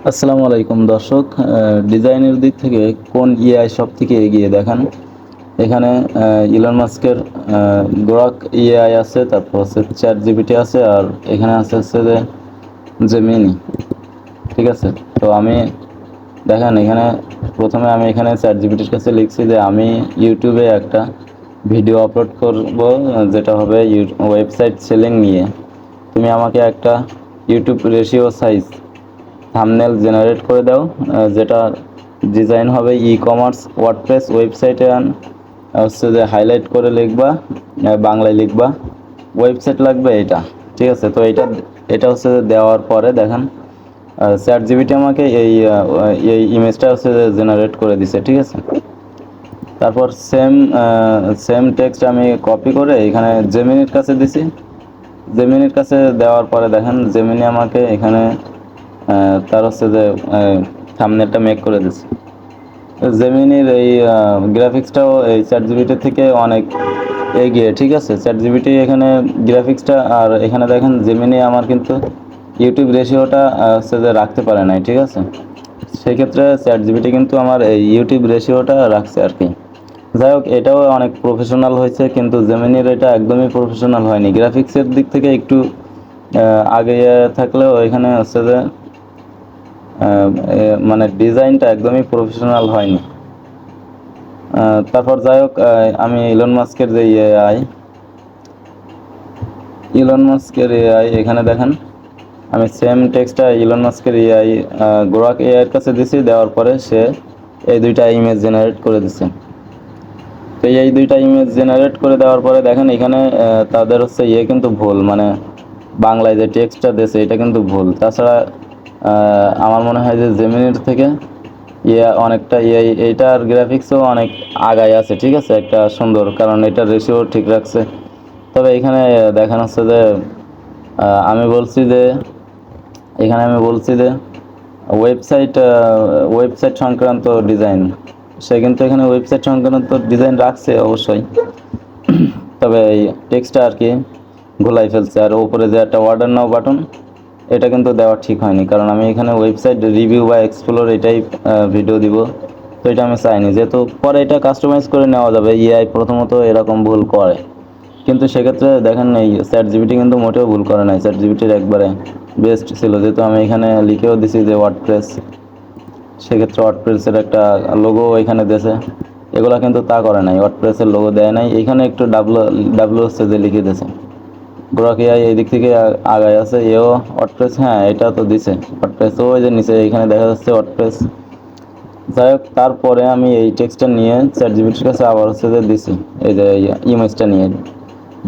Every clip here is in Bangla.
আসসালামু আলাইকুম দর্শক। ডিজাইনের দিক থেকে কোন এআই সব থেকে এগিয়ে দেখান। এখানে ইলন মাস্কের গ্রক এআই আছে, তারপর হচ্ছে চ্যাট জিপিটি আছে, আর এখানে হচ্ছে যে জেমিনি। ঠিক আছে, তো আমি দেখেন এখানে প্রথমে আমি এখানে চ্যাট জিপিটির কাছে লিখছি যে আমি ইউটিউবে একটা ভিডিও আপলোড করব, যেটা হবে ওয়েবসাইট সেলিং নিয়ে। তুমি আমাকে একটা YouTube ratio size thumbnail generate করে দাও, যেটা ডিজাইন হবে ই কমার্স ওয়ার্ডপ্রেস ওয়েবসাইটে। হচ্ছে যে হাইলাইট করে লিখবা, বাংলায় লিখবা, ওয়েবসাইট লাগবে এটা। ঠিক আছে, তো এটা এটা হচ্ছে যে দেওয়ার পরে দেখেন চ্যাট জিপিটি আমাকে এই ইমেজটা হচ্ছে যে জেনারেট করে দিছে। ঠিক আছে, তারপর সেম সেম টেক্সট আমি কপি করে এখানে জেমিনির কাছে দিছি। জেমিনির কাছে দেওয়ার পরে দেখেন জেমিনি আমাকে এখানে তার হচ্ছে যে থাম্বনেলটা মেক করে দিচ্ছে। জেমিনির এই গ্রাফিক্সটাও এই চ্যাট জিপিটি থেকে অনেক এগিয়ে। ঠিক আছে, চ্যাট জিপিটি এখানে গ্রাফিক্সটা, আর এখানে দেখেন জেমিনি আমার কিন্তু ইউটিউব রেশিওটা হচ্ছে যে রাখতে পারে নাই। ঠিক আছে, সেক্ষেত্রে চ্যাট জিপিটি কিন্তু আমার এই ইউটিউব রেশিওটা রাখছে আর কি। যাই হোক, এটাও অনেক প্রফেশনাল হয়েছে, কিন্তু জেমিনির এটা একদমই প্রফেশনাল হয়নি। গ্রাফিক্সের দিক থেকে একটু আগে থাকলেও এখানে হচ্ছে যে মানে ডিজাইনটা একদমই প্রফেশনাল হয়নি। তারপর যাই হোক, আমি ইলন মাস্কের এআই এখানে দেখেন আমি সেম টেক্সটটা ইলন মাস্কের এআই গ্রক এআই এর কাছে দিছি। দেওয়ার পরে সে এই দুইটা ইমেজ জেনারেট করে দিছে। তো এই দুইটা ইমেজ জেনারেট করে দেওয়ার পরে দেখেন এখানে তাদের হচ্ছে কিন্তু ভুল, মানে বাংলায় যে টেক্সটটা দিয়েছে এটা কিন্তু ভুল। তাছাড়া আমার মনে হয় যে জেমিনির থেকে অনেকটা এইটার গ্রাফিক্সও অনেক আগায় আছে। ঠিক আছে, একটা সুন্দর, কারণ এটার রেশিও ঠিক রাখছে। তবে এখানে দেখানো হচ্ছে যে আমি বলছি যে এখানে আমি বলছি যে ওয়েবসাইট ওয়েবসাইট সংক্রান্ত ডিজাইন, সে কিন্তু এখানে ওয়েবসাইট সংক্রান্ত ডিজাইন রাখছে অবশ্যই। তবে এই টেক্সটটা আর কি ঘোলাই ফেলছে। আর উপরে যে একটা অর্ডার নাও বাটন, এটা কিন্তু দেওয়া ঠিক হয়নি, কারণ আমি এখানে ওয়েবসাইট রিভিউ বা এক্সপ্লোর এটাই ভিডিও দিব। তো এটা আমি চাইনি, যেহেতু পরে এটা কাস্টমাইজ করে নেওয়া যাবে। এআই প্রথমত এরকম ভুল করে, কিন্তু সেক্ষেত্রে দেখেন এই চ্যাট জিপিটি কিন্তু মোটেও ভুল করে নাই। চ্যাট জিপিটির একবারে বেস্ট ছিল, যেহেতু আমি এখানে লিখেও দিছি যে ওয়ার্ডপ্রেস, সেক্ষেত্রে ওয়ার্ডপ্রেসের একটা লোগো এখানে দিয়েছে। এগুলা কিন্তু তা করে নাই, ওয়ার্ডপ্রেসের লোগো দেয় নাই। এখানে একটু ডাব্লু ডাব্লু হচ্ছে যে লিখে দিয়েছে। গ্রক এআই এই দিক থেকে আগায় আছে, এও ওয়ার্ডপ্রেস, হ্যাঁ এটা তো দিছে ওয়ার্ডপ্রেস। ওই যে নিচে এখানে দেখা যাচ্ছে ওয়ার্ডপ্রেস। যাই হোক, তারপরে আমি এই টেক্সটটা নিয়ে চ্যাট জিপিটির কাছে আবার হচ্ছে যে দিছি, এই যে ইমেজটা নিয়ে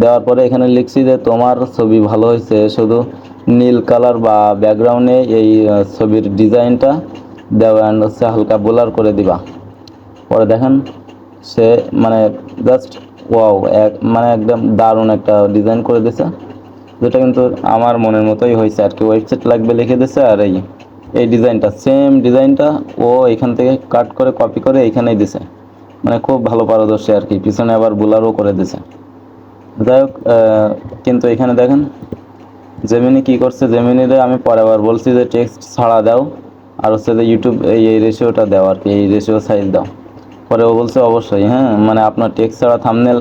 দেওয়ার পরে এখানে লিখছি যে তোমার ছবি ভালো হয়েছে, শুধু নীল কালার বা ব্যাকগ্রাউন্ডে এই ছবির ডিজাইনটা দেওয়া অ্যান্ড হচ্ছে হালকা ব্লার করে দিবা। পরে দেখেন সে মানে জাস্ট ওয়াও, মানে একদম দারুণ একটা ডিজাইন করে দিছে, যেটা কিন্তু আমার মনের মতোই হয়েছে আর কি। ওয়েবসাইট লাগবে লিখে দিছে, আর এই ডিজাইনটা সেম ডিজাইনটা ও এখান থেকে কাট করে কপি করে এইখানেই দিছে। মানে খুব ভালো পারদর্শী আর কি, পিছনে আবার ব্লারও করে দিছে। যাই হোক, কিন্তু এখানে দেখেন জেমিনি কি করছে। জেমিনিরে আমি পরে আবার বলছি যে টেক্সট ছাড়া দাও, আর হচ্ছে যে ইউটিউব এই রেশিওটা দাও আর কি, এই রেশিও সাইজ দাও। পরে ও বলছে অবশ্যই, হ্যাঁ মানে আপনার টেক্সট ছাড়া থাম্বনেল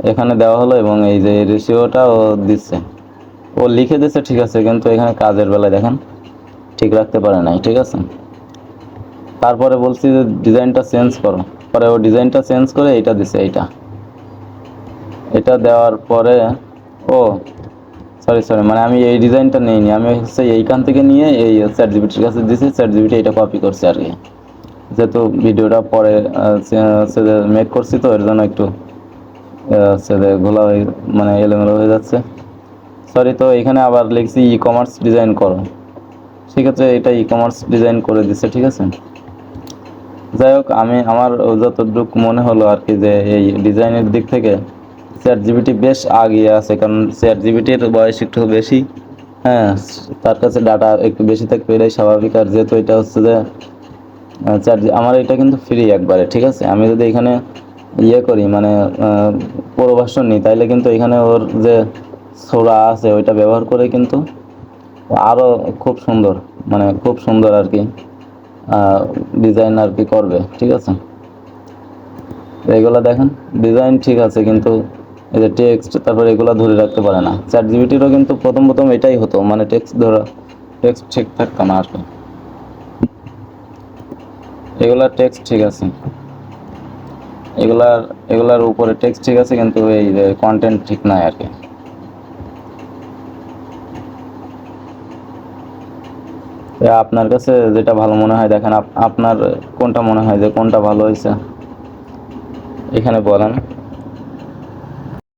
এখানে দেওয়া হলো, এবং এই যে রেশিওটা ও দিচ্ছে, ও লিখে দিচ্ছে ঠিক আছে, কিন্তু এখানে কাজের বেলায় দেখেন ঠিক রাখতে পারে নাই। ঠিক আছে, তারপরে বলছি যে ডিজাইনটা চেঞ্জ করো, পরে ও ডিজাইনটা চেঞ্জ করে এইটা দিছে। এটা দেওয়ার পরে ও সরি সরি, মানে আমি এই ডিজাইনটা নিইনি, আমি হচ্ছে এইখান থেকে নিয়ে এই চ্যাট জিপিটির কাছে দিছি। চ্যাট জিপিটি এটা কপি করছে আর কি, যেহেতু ভিডিওটা পরে মেক করছি, তো এর জন্য একটু ঘোলা হয়ে মানে এলোমেলো হয়ে যাচ্ছে, সরি। তো এখানে আবার লিখছি ই কমার্স ডিজাইন করো, সেক্ষেত্রে এটা ই কমার্স ডিজাইন করে দিচ্ছে। ঠিক আছে, যাই হোক, আমার যতটুকু মনে হলো আর কি, যে এই ডিজাইনের দিক থেকে চ্যাট জিপিটি বেশ আগিয়ে আছে, কারণ চ্যাট জিপিটির বয়স একটু বেশি। হ্যাঁ, তার কাছে ডাটা একটু বেশি থাকবে, এটাই স্বাভাবিক। আর যেহেতু এটা হচ্ছে যে আমার এটা কিন্তু ফ্রি একবারে। ঠিক আছে, আমি যদি এখানে করি মানে পুরো ভার্সন নিই, তাইলে কিন্তু এখানে ওর যে ছোড়া আছে ওইটা ব্যবহার করে কিন্তু আরও খুব সুন্দর মানে খুব সুন্দর আর কি ডিজাইন আর কি করবে, ঠিক আছে। এগুলা দেখেন ডিজাইন ঠিক আছে, কিন্তু এই যে টেক্সট তারপর এগুলা ধরে রাখতে পারে না। চ্যাট জিপিটিরও কিন্তু প্রথম প্রথম এটাই হতো, মানে টেক্সট ঠিক থাকতো না আর কি। এগুলার টেক্সট ঠিক আছে, এগুলার এগুলার উপরে টেক্সট ঠিক আছে, কিন্তু এই যে কন্টেন্ট ঠিক নাই আর কি। আপনার কাছে যেটা ভালো মনে হয় দেখেন, আপনার কোনটা মনে হয় যে কোনটা ভালো হয়েছে এখানে বলেন।